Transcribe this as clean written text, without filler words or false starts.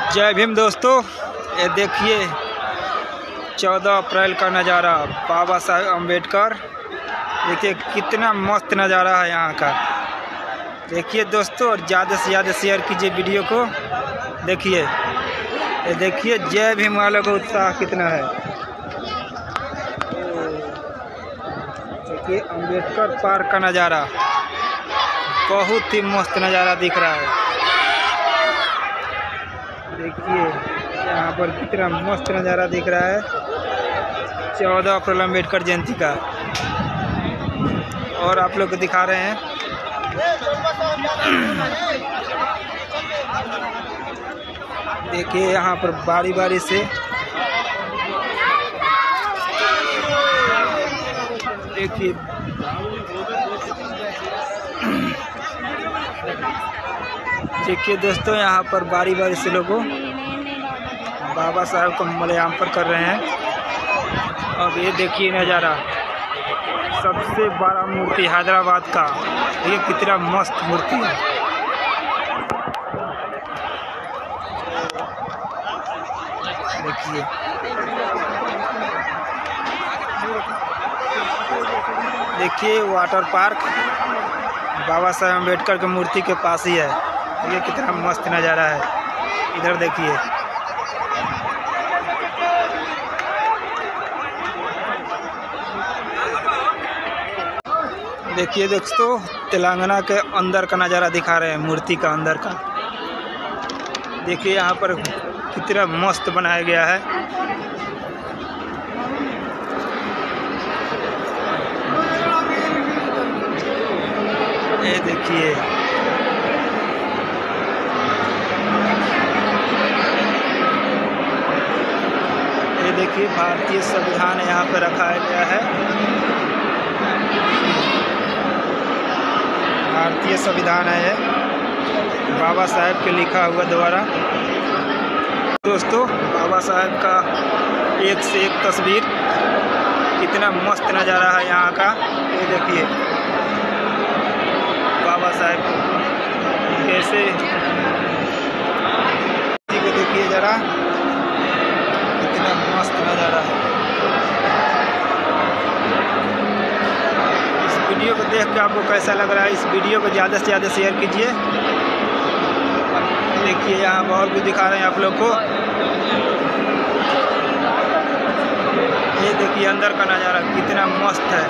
जय भीम दोस्तों, ये देखिए 14 अप्रैल का नज़ारा बाबा साहेब अम्बेडकर। देखिए कितना मस्त नज़ारा है यहाँ का। देखिए दोस्तों, और ज़्यादा से ज़्यादा शेयर कीजिए वीडियो को। देखिए ये देखिए जय भीम वालों का उत्साह कितना है। देखिए अम्बेडकर पार्क का नज़ारा बहुत ही मस्त नज़ारा दिख रहा है। देखिए यहाँ पर कितना मस्त नज़ारा दिख रहा है 14 अप्रैल अम्बेडकर जयंती का। और आप लोग को दिखा रहे हैं देखिए यहाँ पर बारी बारी से देखिए दोस्तों, यहाँ पर बारी बारी से लोगों बाबा साहब को मल्यार्पण कर रहे हैं। अब ये देखिए नज़ारा, सबसे बड़ा मूर्ति हैदराबाद का, ये कितना मस्त मूर्ति है। देखिए वाटर पार्क बाबा साहेब अम्बेडकर की मूर्ति के पास ही है। ये कितना मस्त नज़ारा है। इधर देखिए देखिए दोस्तों, तेलंगाना के अंदर का नज़ारा दिखा रहे हैं, मूर्ति का अंदर का। देखिए यहाँ पर कितना मस्त बनाया गया है। ये देखिए भारतीय संविधान यहाँ पर रखा गया है। भारतीय संविधान है बाबा साहेब के लिखा हुआ द्वारा। दोस्तों बाबा साहेब का एक से एक तस्वीर, कितना मस्त नज़ारा है यहाँ का। ये देखिए बाबा साहेब कैसे, देखिए ज़रा कितना मस्त नज़ारा है। इस वीडियो को देख के आपको कैसा लग रहा है, इस वीडियो को ज़्यादा से ज़्यादा शेयर कीजिए। देखिए यहाँ और भी दिखा रहे हैं आप लोग को। ये देखिए अंदर का नज़ारा कितना मस्त है।